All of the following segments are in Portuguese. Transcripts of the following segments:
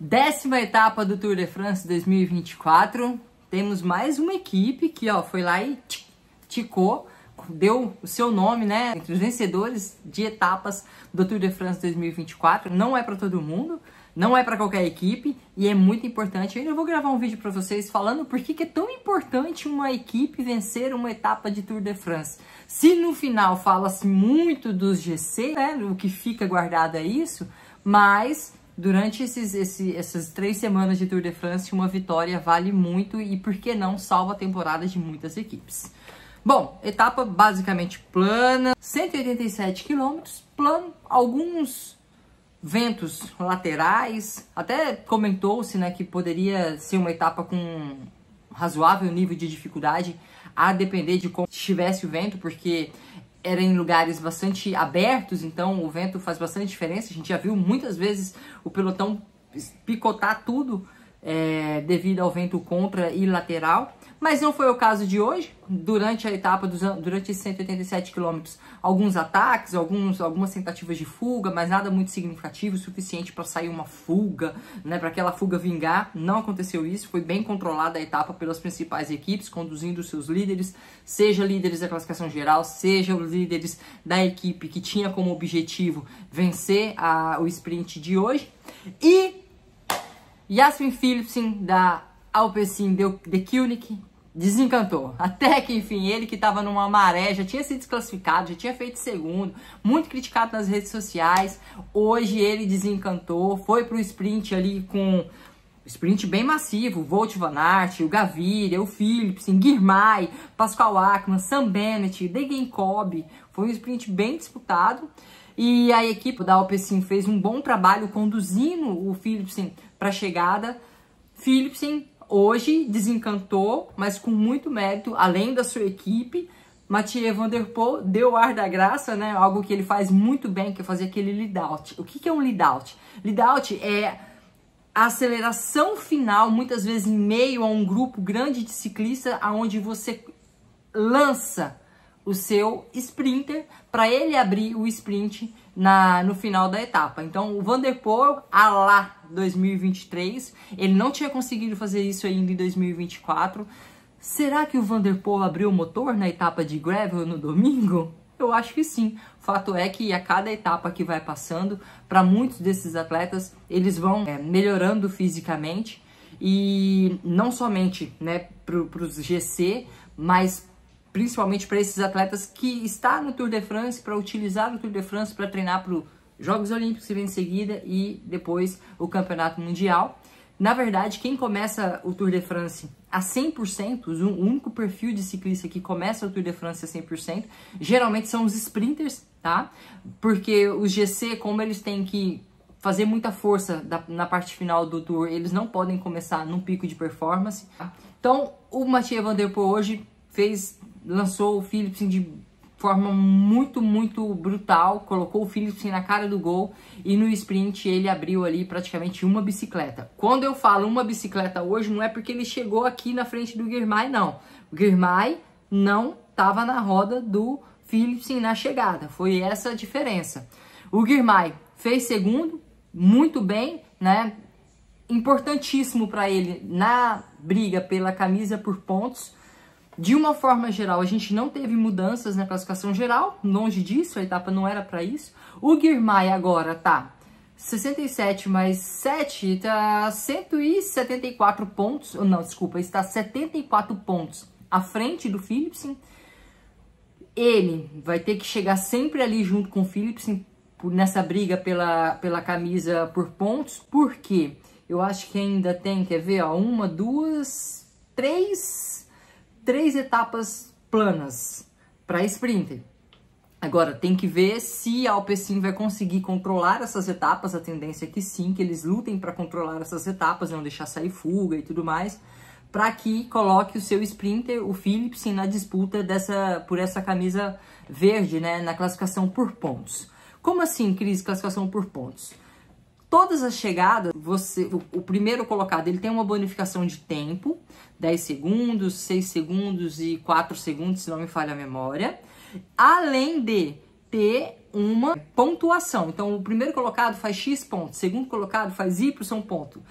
10ª etapa do Tour de France 2024. Temos mais uma equipe que foi lá e ticou, deu o seu nome, né, entre os vencedores de etapas do Tour de France 2024. Não é para todo mundo, não é para qualquer equipe e é muito importante. Eu ainda vou gravar um vídeo para vocês falando por que é tão importante uma equipe vencer uma etapa de Tour de France. Se no final fala-se muito dos GC, né, o que fica guardado é isso, mas durante essas 3 semanas de Tour de France, uma vitória vale muito e, por que não, salva a temporada de muitas equipes. Bom, etapa basicamente plana, 187 km, plano, alguns ventos laterais, até comentou-se, né, que poderia ser uma etapa com razoável nível de dificuldade, a depender de como estivesse o vento, porque era em lugares bastante abertos, então o vento faz bastante diferença. A gente já viu muitas vezes o pelotão picotar tudo devido ao vento contra e lateral, mas não foi o caso de hoje. Durante a etapa, durante esses 187 km, alguns ataques, algumas tentativas de fuga, mas nada muito significativo, o suficiente para sair uma fuga, né, para aquela fuga vingar. Não aconteceu isso, foi bem controlada a etapa pelas principais equipes, conduzindo os seus líderes, seja líderes da classificação geral, seja os líderes da equipe que tinha como objetivo vencer o sprint de hoje. E Jasmin Philipsen, da Alpecin de Koenig, desencantou. Até que, enfim, ele que estava numa maré, já tinha sido desclassificado, já tinha feito segundo, muito criticado nas redes sociais. Hoje ele desencantou, foi pro sprint ali com o sprint bem massivo, o Wout van Aert, o Gaviria, o Philipsen, Girmay, Pascal Ackermann, Sam Bennett, Degenkolb. Foi um sprint bem disputado. E a equipe da Alpecin fez um bom trabalho conduzindo o Philipsen para a chegada. Philipsen hoje desencantou, mas com muito mérito, além da sua equipe. Mathieu Van Der Poel deu o ar da graça, né? Algo que ele faz muito bem, que é fazer aquele lead-out. O que é um lead-out? Lead-out é a aceleração final, muitas vezes em meio a um grupo grande de ciclistas, onde você lança o seu sprinter para ele abrir o sprint no final da etapa. Então o Van Der Poel, lá 2023, ele não tinha conseguido fazer isso ainda em 2024. Será que o Van Der Poel abriu o motor na etapa de gravel no domingo? Eu acho que sim. O fato é que a cada etapa que vai passando, para muitos desses atletas, eles vão melhorando fisicamente, e não somente, né, para os GC, mas principalmente para esses atletas que estão no Tour de France, para utilizar o Tour de France para treinar para os Jogos Olímpicos que vem em seguida e depois o Campeonato Mundial. Na verdade, quem começa o Tour de France a 100%, o único perfil de ciclista que começa o Tour de France a 100%, geralmente são os sprinters, tá? Porque os GC, como eles têm que fazer muita força na parte final do Tour, eles não podem começar num pico de performance. Tá? Então, o Mathieu Van Der Poel hoje lançou o Philipsen de forma muito brutal, colocou o Philipsen na cara do gol e no sprint ele abriu ali praticamente uma bicicleta. Quando eu falo uma bicicleta hoje, não é porque ele chegou aqui na frente do Girmay, não. O Girmay não estava na roda do Philipsen na chegada, foi essa a diferença. O Girmay fez segundo, muito bem, né? Importantíssimo para ele na briga pela camisa por pontos. De uma forma geral, a gente não teve mudanças na classificação geral, longe disso, a etapa não era para isso. O Girmay agora tá 67 mais 7, tá 174 pontos, não, desculpa, está 74 pontos à frente do Philipsen. Ele vai ter que chegar sempre ali junto com o Philipsen nessa briga pela camisa por pontos, porque eu acho que ainda tem, quer ver, ó, 1, 2, 3 etapas planas para sprinter. Agora, tem que ver se a Alpecin vai conseguir controlar essas etapas. A tendência é que sim, que eles lutem para controlar essas etapas, não deixar sair fuga e tudo mais, para que coloque o seu sprinter, o Philipsen, na disputa por essa camisa verde, né, na classificação por pontos. Como assim, Cris, classificação por pontos? Todas as chegadas, o primeiro colocado, ele tem uma bonificação de tempo, 10 segundos, 6 segundos e 4 segundos, se não me falha a memória. Além de ter uma pontuação. Então, o primeiro colocado faz X pontos, o segundo colocado faz Y ponto.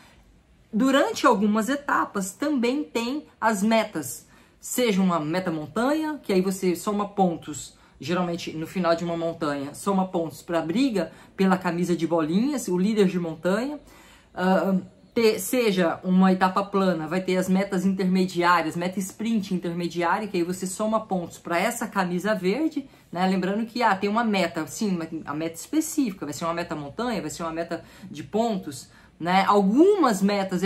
Durante algumas etapas, também tem as metas. Seja uma meta montanha, que aí você soma pontos, geralmente no final de uma montanha, soma pontos para a briga pela camisa de bolinhas, o líder de montanha. Seja uma etapa plana, vai ter as metas intermediárias, meta sprint intermediária, que aí você soma pontos para essa camisa verde, né? Lembrando que tem uma meta, sim, a meta específica, vai ser uma meta montanha, vai ser uma meta de pontos, né? Algumas metas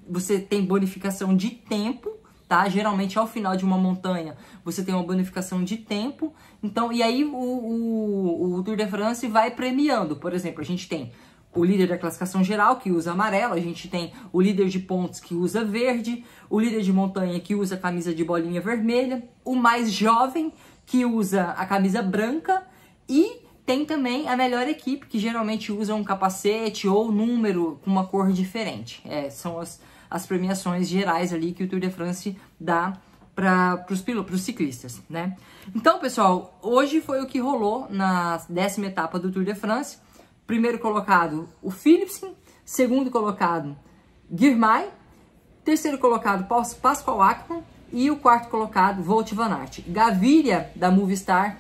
você tem bonificação de tempo, tá? Geralmente ao final de uma montanha você tem uma bonificação de tempo. Então, e aí o Tour de France vai premiando. Por exemplo, a gente tem o líder da classificação geral, que usa amarelo, a gente tem o líder de pontos, que usa verde, o líder de montanha, que usa a camisa de bolinha vermelha, o mais jovem, que usa a camisa branca, e tem também a melhor equipe, que geralmente usa um capacete ou número com uma cor diferente. São as premiações gerais ali que o Tour de France dá para os ciclistas, né? Então, pessoal, hoje foi o que rolou na 10ª etapa do Tour de France. Primeiro colocado, o Philipsen. Segundo colocado, Girmay. Terceiro colocado, Pascal Ackermann. E o quarto colocado, Wout van Aert. Gaviria, da Movistar,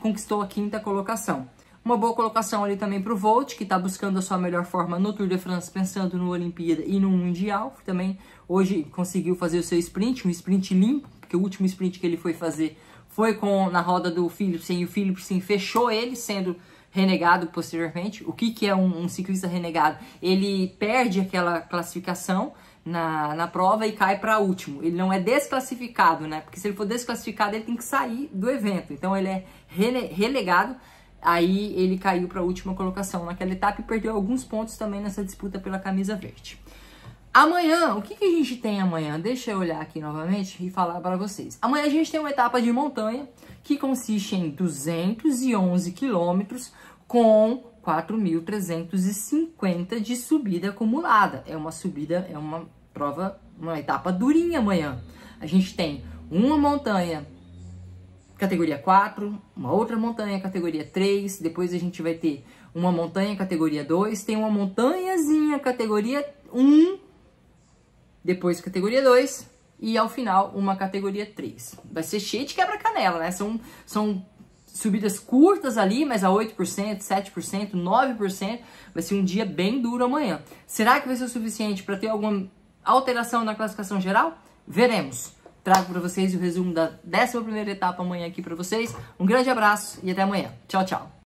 conquistou a 5ª colocação. Uma boa colocação ali também para o Wout, que está buscando a sua melhor forma no Tour de France, pensando no Olimpíada e no Mundial. Também hoje conseguiu fazer o seu sprint, um sprint limpo, porque o último sprint que ele foi fazer foi na roda do Philipsen, e o Philipsen fechou ele, sendo renegado posteriormente. O que é um ciclista renegado? Ele perde aquela classificação na prova e cai para último. Ele não é desclassificado, né? Porque se ele for desclassificado, ele tem que sair do evento. Então ele é relegado. Aí ele caiu para a última colocação naquela etapa e perdeu alguns pontos também nessa disputa pela camisa verde. Amanhã, o que a gente tem amanhã? Deixa eu olhar aqui novamente e falar para vocês. Amanhã a gente tem uma etapa de montanha que consiste em 211 quilômetros com 4.350 de subida acumulada. É uma prova, uma etapa durinha amanhã. A gente tem uma montanha categoria 4, uma outra montanha categoria 3, depois a gente vai ter uma montanha categoria 2, tem uma montanhazinha categoria 1, depois categoria 2 e ao final uma categoria 3. Vai ser cheio de quebra-canela, né? São subidas curtas ali, mas a 8%, 7%, 9%. Vai ser um dia bem duro amanhã. Será que vai ser o suficiente para ter alguma alteração na classificação geral? Veremos. Trago para vocês o resumo da 11ª etapa amanhã aqui para vocês. Um grande abraço e até amanhã. Tchau, tchau.